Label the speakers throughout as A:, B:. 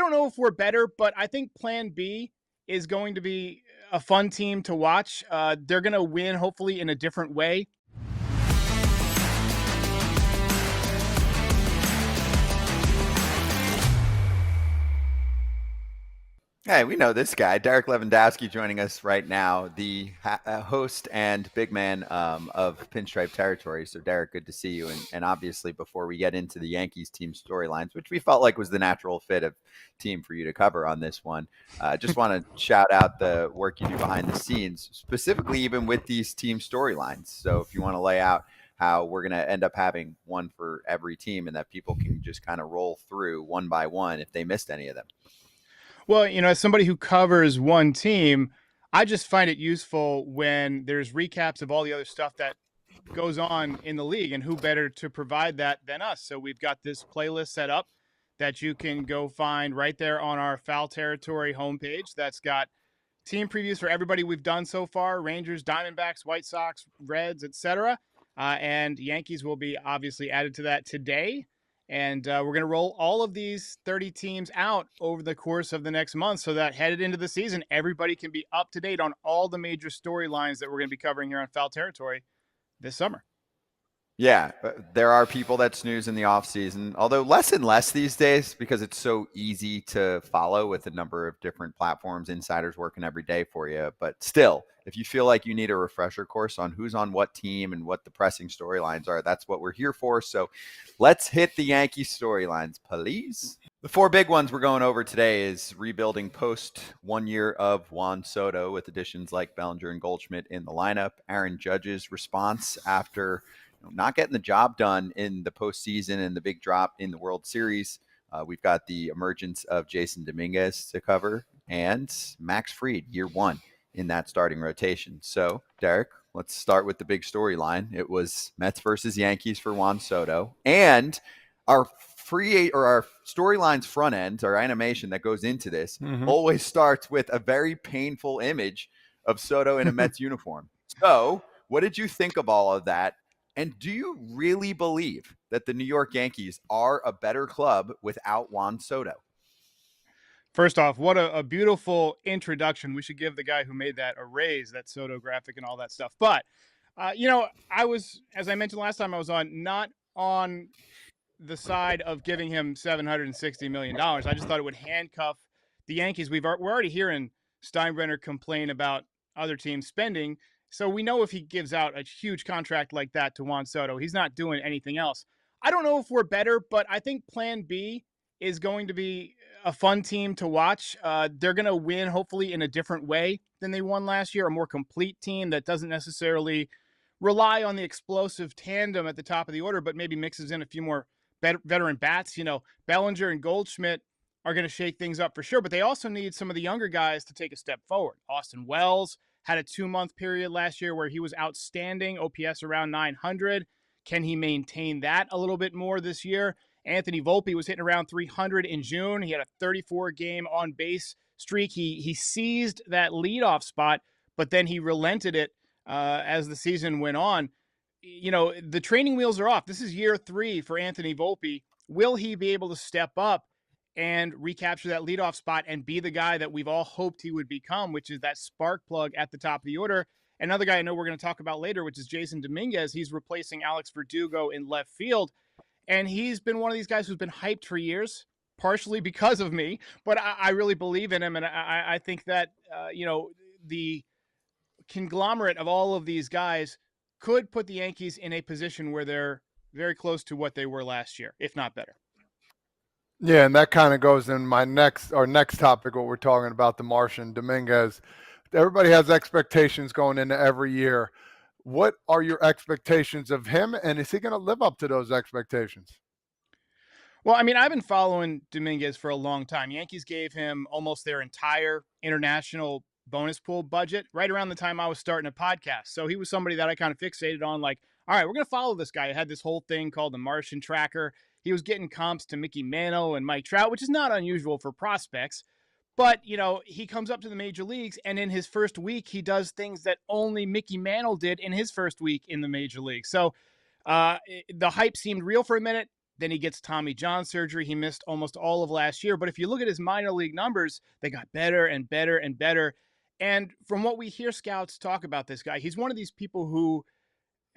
A: don't know if we're better, but I think Plan B is going to be a fun team to watch. They're going to win, hopefully, in a different way.
B: Hey, we know this guy, Derek Levandowski, joining us right now, the host and big man of Pinstripe Territory. So, Derek, good to see you. And obviously, before we get into the Yankees team storylines, which we felt like was the natural fit of team for you to cover on this one, just want to shout out the work you do behind the scenes, specifically even with these team storylines. So, if you want to lay out how we're going to end up having one for every team and that people can just kind of roll through one by one if they missed any of them.
A: Well, as somebody who covers one team, I just find it useful when there's recaps of all the other stuff that goes on in the league, and who better to provide that than us. So we've got this playlist set up that you can go find right there on our Foul Territory homepage. That's got team previews for everybody we've done so far: Rangers, Diamondbacks, White Sox, Reds, etc. And Yankees will be obviously added to that today. And we're going to roll all of these 30 teams out over the course of the next month so that headed into the season, everybody can be up to date on all the major storylines that we're going to be covering here on Foul Territory this summer.
B: Yeah, there are people that snooze in the offseason, although less and less these days because it's so easy to follow with a number of different platforms, insiders working every day for you. But still, if you feel like you need a refresher course on who's on what team and what the pressing storylines are, that's what we're here for. So let's hit the Yankee storylines, please. The four big ones we're going over today is rebuilding post 1 year of Juan Soto with additions like Bellinger and Goldschmidt in the lineup. Aaron Judge's response after not getting the job done in the postseason and the big drop in the World Series. We've got the emergence of Jason Dominguez to cover and Max Fried, year one in that starting rotation. So, Derek, let's start with the big storyline. It was Mets versus Yankees for Juan Soto. And our storyline's front end, our animation that goes into this, always starts with a very painful image of Soto in a Mets uniform. So, what did you think of all of that? And do you really believe that the New York Yankees are a better club without Juan Soto?
A: First off, what a beautiful introduction. We should give the guy who made that a raise, that Soto graphic and all that stuff. But, I was, as I mentioned last time I was on, not on the side of giving him $760 million. I just thought it would handcuff the Yankees. We're already hearing Steinbrenner complain about other teams spending. So we know if he gives out a huge contract like that to Juan Soto, he's not doing anything else. I don't know if we're better, but I think Plan B is going to be a fun team to watch. They're going to win, hopefully, in a different way than they won last year, a more complete team that doesn't necessarily rely on the explosive tandem at the top of the order, but maybe mixes in a few more veteran bats. Bellinger and Goldschmidt are going to shake things up for sure, but they also need some of the younger guys to take a step forward. Austin Wells had a 2-month period last year where he was outstanding, OPS around 900. Can he maintain that a little bit more this year? Anthony Volpe was hitting around 300 in June. He had a 34-game on-base streak. He seized that leadoff spot, but then he relented it as the season went on. The training wheels are off. This is year 3 for Anthony Volpe. Will he be able to step up and recapture that leadoff spot and be the guy that we've all hoped he would become, which is that spark plug at the top of the order? Another guy I know we're going to talk about later, which is Jason Dominguez. He's replacing Alex Verdugo in left field. And he's been one of these guys who's been hyped for years, partially because of me, but I really believe in him. And I think that, the conglomerate of all of these guys could put the Yankees in a position where they're very close to what they were last year, if not better.
C: Yeah, and that kind of goes in our next topic, what we're talking about, the Martian, Dominguez. Everybody has expectations going into every year. What are your expectations of him, and is he going to live up to those expectations?
A: Well, I mean, I've been following Dominguez for a long time. Yankees gave him almost their entire international bonus pool budget right around the time I was starting a podcast. So he was somebody that I kind of fixated on, like, all right, we're going to follow this guy. I had this whole thing called the Martian tracker. He was getting comps to Mickey Mantle and Mike Trout, which is not unusual for prospects. But, he comes up to the major leagues, and in his first week, he does things that only Mickey Mantle did in his first week in the major league. So the hype seemed real for a minute. Then he gets Tommy John surgery. He missed almost all of last year. But if you look at his minor league numbers, they got better and better and better. And from what we hear scouts talk about this guy, he's one of these people who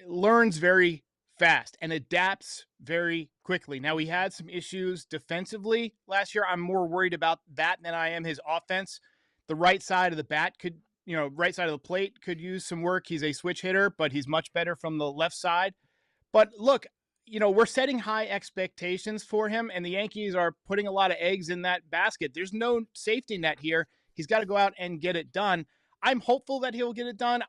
A: learns very fast and adapts very quickly. Now, he had some issues defensively last year. I'm more worried about that than I am his offense. The right side of the bat could, right side of the plate could use some work. He's a switch hitter, but he's much better from the left side. But look, we're setting high expectations for him, and the Yankees are putting a lot of eggs in that basket. There's no safety net here. He's got to go out and get it done. I'm hopeful that he'll get it done.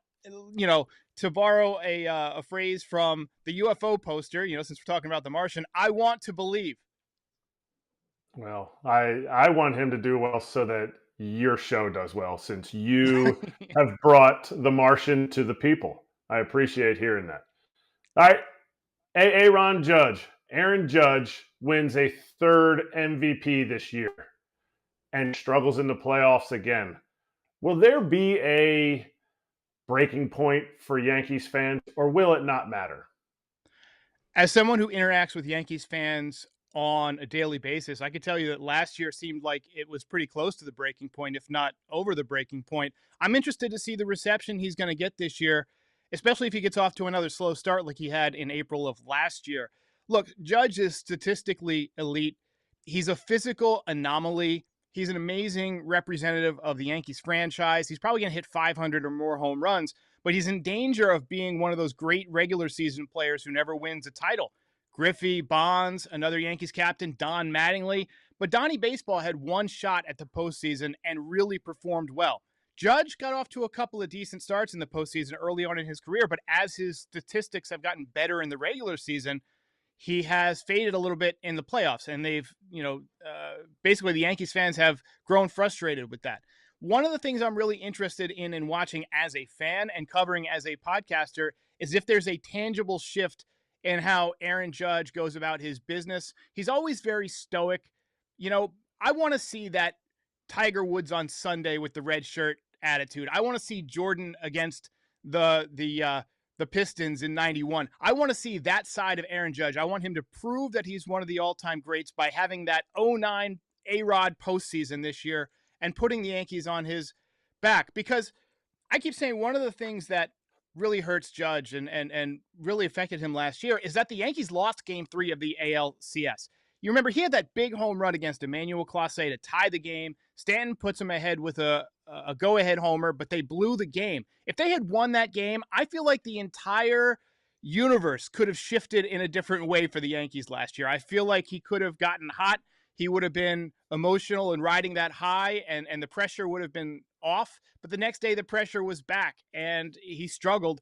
A: To borrow a phrase from the UFO poster, since we're talking about the Martian, I want to believe.
D: Well, I want him to do well so that your show does well, since you have brought the Martian to the people. I appreciate hearing that. All right. Aaron Judge wins a third MVP this year and struggles in the playoffs again. Will there be a breaking point for Yankees fans, or will it not matter?
A: As someone who interacts with Yankees fans on a daily basis, I could tell you that last year seemed like it was pretty close to the breaking point, if not over the breaking point. I'm interested to see the reception he's going to get this year, especially if he gets off to another slow start like he had in April of last year. Look, Judge is statistically elite. He's a physical anomaly. He's an amazing representative of the Yankees franchise. He's probably going to hit 500 or more home runs, but he's in danger of being one of those great regular season players who never wins a title. Griffey, Bonds, another Yankees captain, Don Mattingly. But Donnie Baseball had one shot at the postseason and really performed well. Judge got off to a couple of decent starts in the postseason early on in his career, but as his statistics have gotten better in the regular season, he has faded a little bit in the playoffs, and they've, basically the Yankees fans have grown frustrated with that. One of the things I'm really interested in watching as a fan and covering as a podcaster is if there's a tangible shift in how Aaron Judge goes about his business. He's always very stoic. I want to see that Tiger Woods on Sunday with the red shirt attitude. I want to see Jordan against the Pistons in 91. I want to see that side of Aaron Judge. I want him to prove that he's one of the all-time greats by having that 09 A-Rod postseason this year and putting the Yankees on his back. Because I keep saying one of the things that really hurts Judge and really affected him last year is that the Yankees lost Game 3 of the ALCS. You remember he had that big home run against Emmanuel Clase to tie the game. Stanton puts him ahead with a go-ahead homer, but they blew the game. If they had won that game, I feel like the entire universe could have shifted in a different way for the Yankees last year. I feel like he could have gotten hot. He would have been emotional and riding that high, and the pressure would have been off. But the next day, the pressure was back, and he struggled.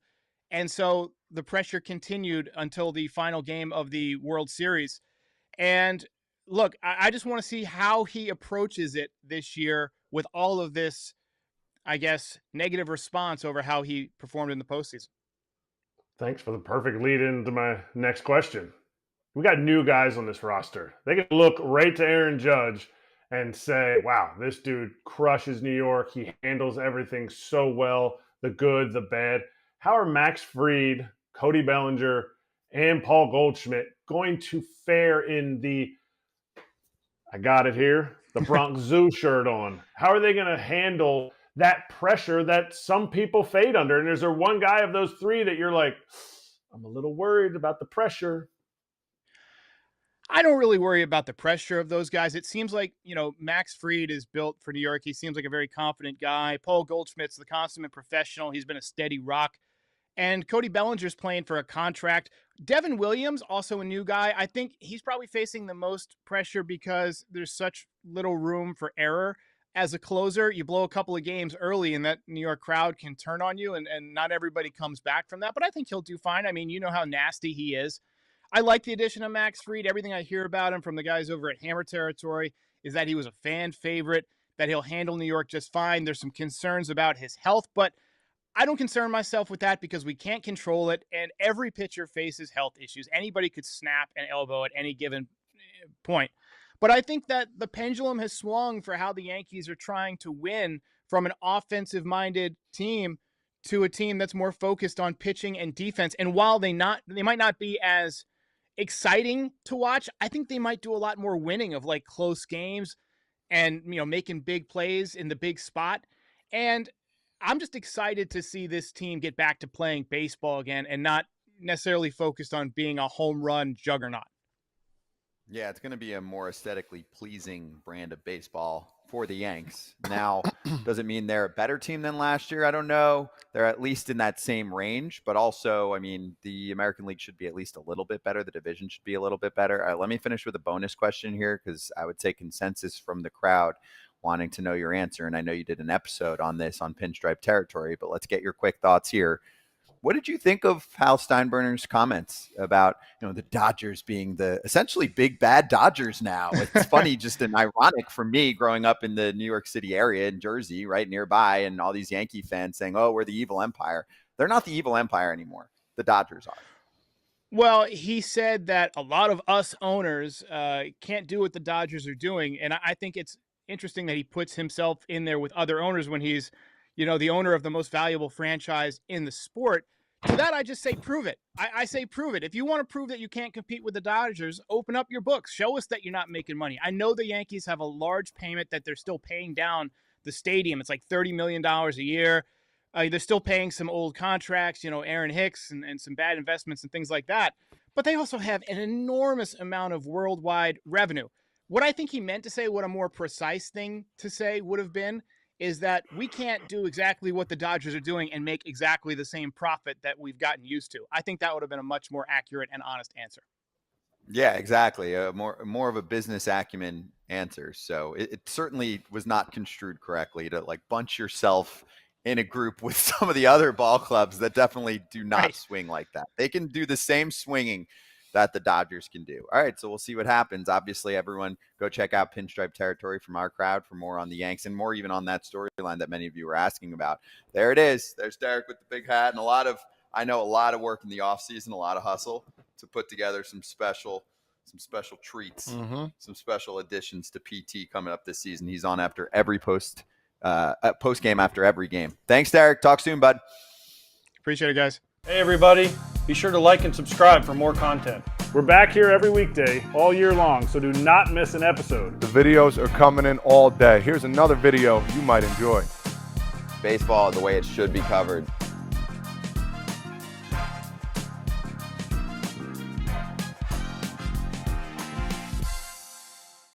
A: And so the pressure continued until the final game of the World Series. And look, I just want to see how he approaches it this year with all of this, I guess, negative response over how he performed in the postseason.
D: Thanks for the perfect lead into my next question. We got new guys on this roster. They can look right to Aaron Judge and say, wow, this dude crushes New York. He handles everything so well, the good, the bad. How are Max Fried, Cody Bellinger, and Paul Goldschmidt going to fare in the, I got it here, the Bronx Zoo shirt on? How are they going to handle that pressure that some people fade under? And is there one guy of those three that you're like, I'm a little worried about the pressure?
A: I don't really worry about the pressure of those guys. It seems like, Max Fried is built for New York. He seems like a very confident guy. Paul Goldschmidt's the consummate professional. He's been a steady rock. And Cody Bellinger's playing for a contract. Devin Williams, also a new guy. I think he's probably facing the most pressure because there's such little room for error. As a closer, you blow a couple of games early and that New York crowd can turn on you, and not everybody comes back from that. But I think he'll do fine. I mean, you know how nasty he is. I like the addition of Max Fried. Everything I hear about him from the guys over at Hammer Territory is that he was a fan favorite, that he'll handle New York just fine. There's some concerns about his health, but I don't concern myself with that because we can't control it, and every pitcher faces health issues. Anybody could snap an elbow at any given point. But I think that the pendulum has swung for how the Yankees are trying to win from an offensive-minded team to a team that's more focused on pitching and defense. And while they might not be as exciting to watch. I think they might do a lot more winning of like close games and, making big plays in the big spot. And I'm just excited to see this team get back to playing baseball again and not necessarily focused on being a home run juggernaut.
B: Yeah, it's going to be a more aesthetically pleasing brand of baseball for the Yanks. Now, does it mean they're a better team than last year? I don't know. They're at least in that same range, but also, I mean, the American League should be at least a little bit better. The division should be a little bit better. All right, let me finish with a bonus question here, because I would say consensus from the crowd wanting to know your answer. And I know you did an episode on this on Pinstripe Territory, but let's get your quick thoughts here. What did you think of Hal Steinbrenner's comments about, the Dodgers being the essentially big bad Dodgers now? It's funny, just an ironic for me growing up in the New York City area in Jersey, right nearby, and all these Yankee fans saying, oh, we're the evil empire. They're not the evil empire anymore. The Dodgers are.
A: Well, he said that a lot of us owners can't do what the Dodgers are doing. And I think it's interesting that he puts himself in there with other owners when he's, the owner of the most valuable franchise in the sport. To that, I just say, prove it. I say, prove it. If you want to prove that you can't compete with the Dodgers, open up your books. Show us that you're not making money. I know the Yankees have a large payment that they're still paying down the stadium. It's like $30 million a year. They're still paying some old contracts, Aaron Hicks and some bad investments and things like that. But they also have an enormous amount of worldwide revenue. What I think he meant to say, what a more precise thing to say would have been, is that we can't do exactly what the Dodgers are doing and make exactly the same profit that we've gotten used to. I think that would have been a much more accurate and honest answer.
B: Yeah, exactly. More of a business acumen answer. So it certainly was not construed correctly to like bunch yourself in a group with some of the other ball clubs that definitely do not swing like that. They can do the same swinging that the Dodgers can do. All right, so we'll see what happens. Obviously, everyone go check out Pinstripe Territory from our crowd for more on the Yanks and more even on that storyline that many of you were asking about. There it is. There's Derek with the big hat and I know a lot of work in the offseason, a lot of hustle to put together some special treats, some special additions to PT coming up this season. He's on after every post game after every game. Thanks, Derek. Talk soon, bud.
A: Appreciate it, guys.
E: Hey, everybody. Be sure to like and subscribe for more content.
D: We're back here every weekday, all year long, so do not miss an episode.
C: The videos are coming in all day. Here's another video you might enjoy.
B: Baseball the way it should be covered.